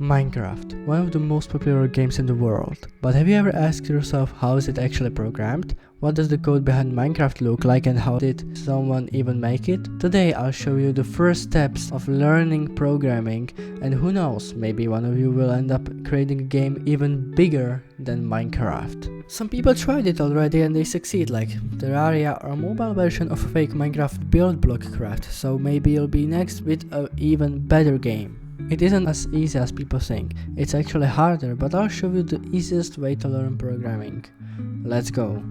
Minecraft, one of the most popular games in the world. But have you ever asked yourself how is it actually programmed? What does the code behind Minecraft look like and how did someone even make it? Today I'll show you the first steps of learning programming, and who knows, maybe one of you will end up creating a game even bigger than Minecraft. Some people tried it already and they succeed, like Terraria or a mobile version of fake Minecraft build block craft, so maybe you'll be next with an even better game. It isn't as easy as people think, it's actually harder, but I'll show you the easiest way to learn programming. Let's go.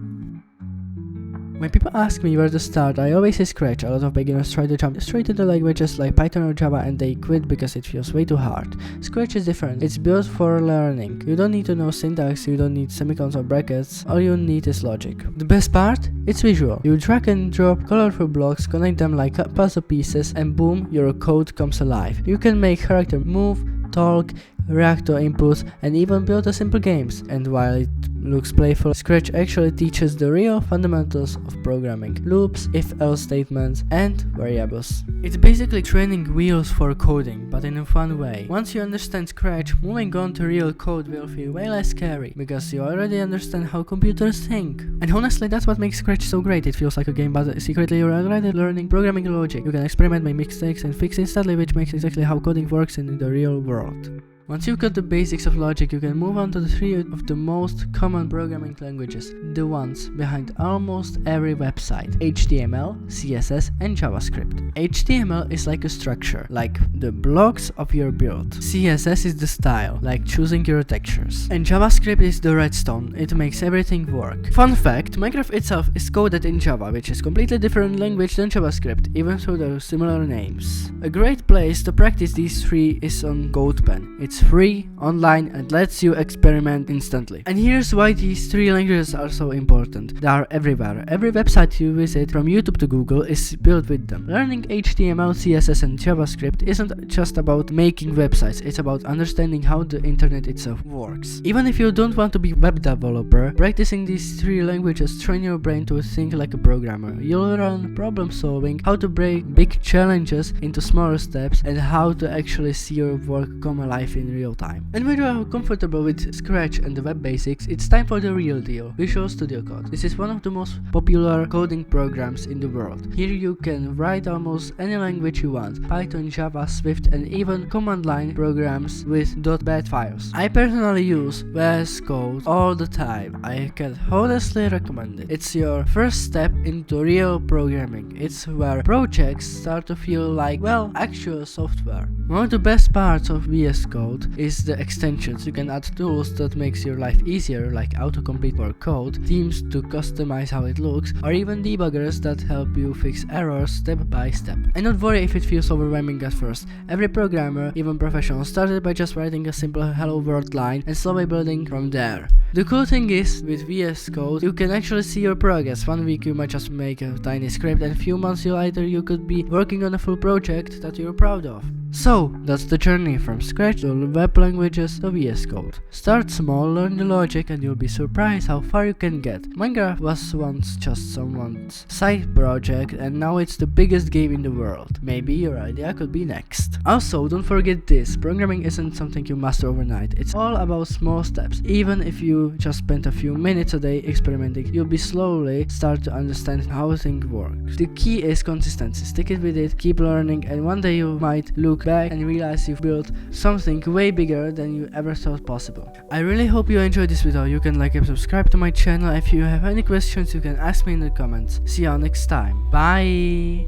When people ask me where to start, I always say Scratch. A lot of beginners try to jump straight into languages like Python or Java and they quit because it feels way too hard. Scratch is different, it's built for learning. You don't need to know syntax, you don't need semicolons or brackets, all you need is logic. The best part? It's visual. You drag and drop colorful blocks, connect them like puzzle pieces and boom, your code comes alive. You can make character move, talk, react to inputs and even build a simple games. And while it looks playful, Scratch actually teaches the real fundamentals of programming: loops, if-else statements, and variables. It's basically training wheels for coding, but in a fun way. Once you understand Scratch, moving on to real code will feel way less scary, because you already understand how computers think. And honestly, that's what makes Scratch so great. It feels like a game, but secretly you're already learning programming logic. You can experiment, make mistakes, and fix instantly, which makes exactly how coding works in the real world. Once you've got the basics of logic, you can move on to the three of the most common programming languages, the ones behind almost every website: HTML, CSS, and JavaScript. HTML is like a structure, like the blocks of your build. CSS is the style, like choosing your textures. And JavaScript is the redstone, it makes everything work. Fun fact, Minecraft itself is coded in Java, which is completely different language than JavaScript, even though they're similar names. A great place to practice these three is on CodePen. It's free, online, and lets you experiment instantly. And here's why these three languages are so important. They are everywhere. Every website you visit, from YouTube to Google, is built with them. Learning HTML, CSS, and JavaScript isn't just about making websites, it's about understanding how the internet itself works. Even if you don't want to be a web developer, practicing these three languages train your brain to think like a programmer. You'll learn problem solving, how to break big challenges into smaller steps, and how to actually see your work come alive in real time. And when you are comfortable with Scratch and the web basics, it's time for the real deal: Visual Studio Code. This is one of the most popular coding programs in the world. Here you can write almost any language you want: Python, Java, Swift, and even command line programs with .bat files. I personally use VS Code all the time. I can honestly recommend it. It's your first step into real programming. It's where projects start to feel like, well, actual software. One of the best parts of VS Code is the extensions. You can add tools that makes your life easier, like autocomplete for code, themes to customize how it looks, or even debuggers that help you fix errors step by step. And don't worry if it feels overwhelming at first. Every programmer, even professionals, started by just writing a simple hello world line and slowly building from there. The cool thing is, with VS Code, you can actually see your progress. One week you might just make a tiny script, and a few months later you could be working on a full project that you're proud of. So, that's the journey from Scratch to web languages to VS Code. Start small, learn the logic, and you'll be surprised how far you can get. Minecraft was once just someone's side project, and now it's the biggest game in the world. Maybe your idea could be next. Also, don't forget this: programming isn't something you master overnight. It's all about small steps. Even if you just spend a few minutes a day experimenting, you'll be slowly start to understand how things work. The key is consistency. Stick it with it, keep learning, and one day you might look back and realize you've built something way bigger than you ever thought possible. I really hope you enjoyed this video. You can like and subscribe to my channel. If you have any questions, you can ask me in the comments. See you next time. Bye!